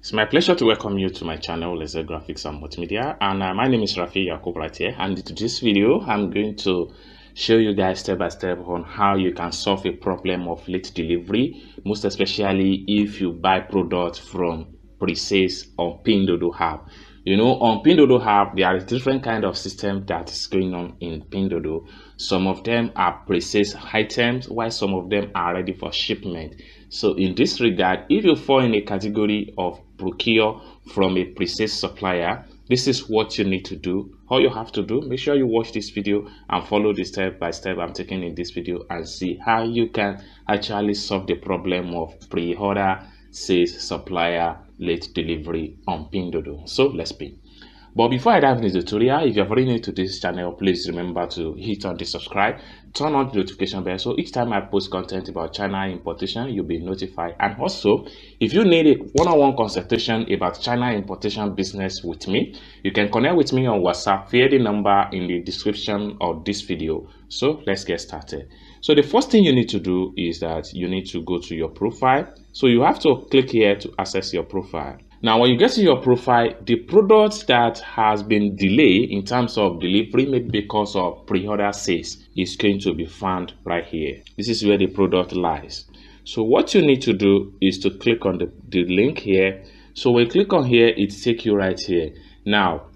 It's my pleasure to welcome you to my channel, Laser Graphics and Multimedia, and my name is Rafi Yakub right here. And in this video, I'm going to show you guys step by step on how you can solve a problem of late delivery, most especially if you buy products from pre-sales on Pinduoduo App. You know, on Pinduoduo App, there are different kind of system that is going on in Pinduoduo. Some of them are pre-sales items, while some of them are ready for shipment. So in this regard, if you fall in a category of procure from a pre-sales supplier, this is what you need to do. All you have to do, make sure you watch this video and follow the step by step I'm taking in this video and see how you can actually solve the problem of pre-order sales supplier late delivery on Pinduoduo. So let's begin. But before I dive into the tutorial, if you're very new to this channel, please remember to hit on the subscribe, turn on the notification bell, so each time I post content about China importation, you'll be notified. And also, if you need a one-on-one consultation about China importation business with me, you can connect with me on WhatsApp via the number in the description of this video. So let's get started. So the first thing you need to do is that you need to go to your profile. So you have to click here to access your profile. Now, when you get to your profile, the product that has been delayed in terms of delivery, maybe because of pre-order sales, is going to be found right here. This is where the product lies. So what you need to do is to click on the link here. So when you click on here, it takes you right here. Now,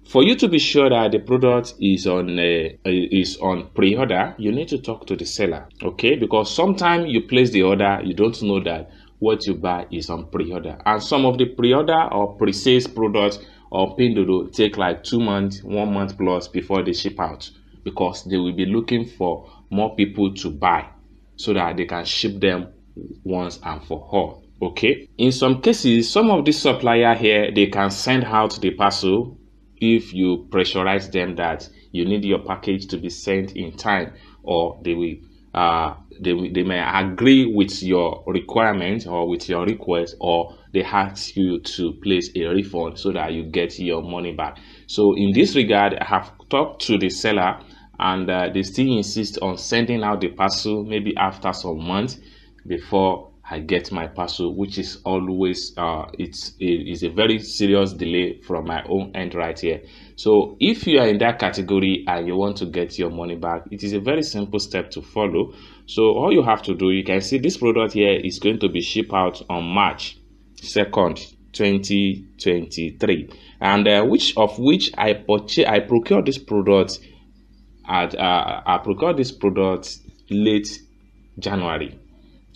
for you to be sure that the product is on pre-order, you need to talk to the seller, okay? Because sometimes you place the order, you don't know that what you buy is on pre-order, and some of the pre-order or pre-sales products or Pinduoduo take like 2 months, 1 month plus before they ship out, because they will be looking for more people to buy so that they can ship them once and for all. Okay, in some cases, some of these supplier here, they can send out the parcel if you pressurize them that you need your package to be sent in time, or they will they may agree with your requirement or with your request, or they ask you to place a refund so that you get your money back. So in this regard, I have talked to the seller, and they still insist on sending out the parcel maybe after some months before I get my parcel, which is always it's a very serious delay from my own end right here. So if you are in that category and you want to get your money back, it is a very simple step to follow. So all you have to do, you can see this product here is going to be shipped out on March 2nd, 2023, and which I procured this product at I procured this product late January.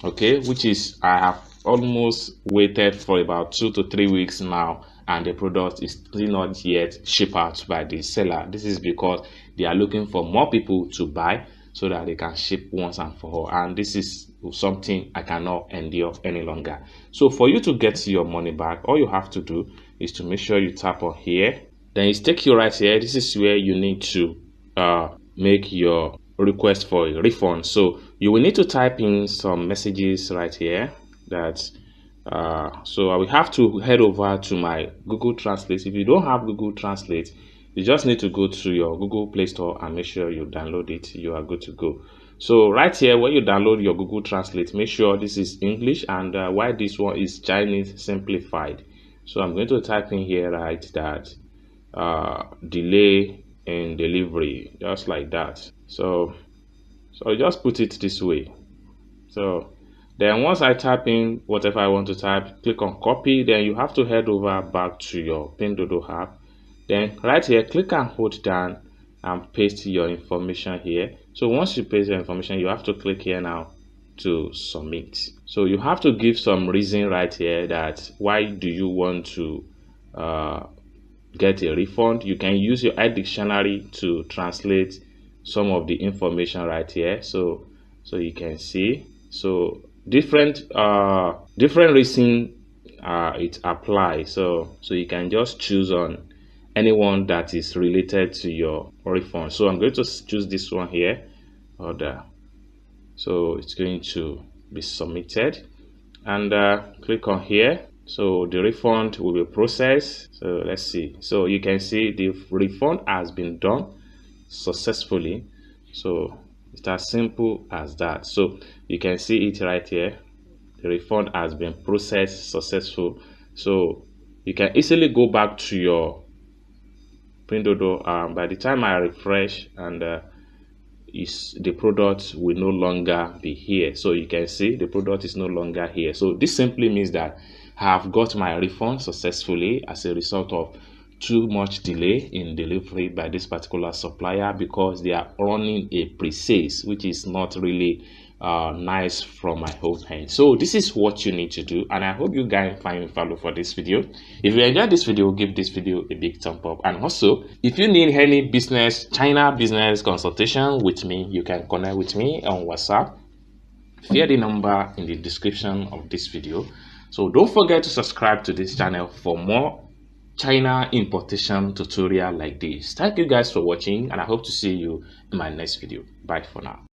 Okay, which is I have almost waited for about 2 to 3 weeks now, and the product is still not yet shipped out by the seller. This is because they are looking for more people to buy so that they can ship once and for all, and this is something I cannot endure any longer. So for you to get your money back, all you have to do is to make sure you tap on here, then it takes you right here. This is where you need to make your request for a refund. So you will need to type in some messages right here that so I will have to head over to my Google Translate. If you don't have Google Translate, you just need to go to your Google Play Store and make sure you download it. You are good to go. So right here, when you download your Google Translate, make sure this is English, and while this one is Chinese simplified. So I'm going to type in here right that delay in delivery, just like that. So just put it this way. So then once I type in whatever I want to type, click on copy. Then you have to head over back to your Pinduoduo app. Then right here, click and hold down and paste your information here. So once you paste your information, you have to click here now to submit. So you have to give some reason right here that why do you want to get a refund. You can use your iDictionary to translate some of the information right here, so you can see. So different reason it applies. So you can just choose on anyone that is related to your refund. So I'm going to choose this one here, order. So it's going to be submitted, and click on here. So the refund will be processed. So let's see. So you can see the refund has been done successfully. So it's as simple as that. So you can see it right here. The refund has been processed successful. So you can easily go back to your Pinduoduo. By the time I refresh, and the product will no longer be here. So you can see the product is no longer here. So this simply means that I have got my refund successfully as a result of too much delay in delivery by this particular supplier, because they are running a pre-sales, which is not really nice from my own hand. So this is what you need to do, and I hope you guys find value for this video. If you enjoyed this video, give this video a big thumb up. And also, if you need any China business consultation with me, you can connect with me on WhatsApp via the number in the description of this video. So don't forget to subscribe to this channel for more China importation tutorial like this. Thank you guys for watching, and I hope to see you in my next video. Bye for now.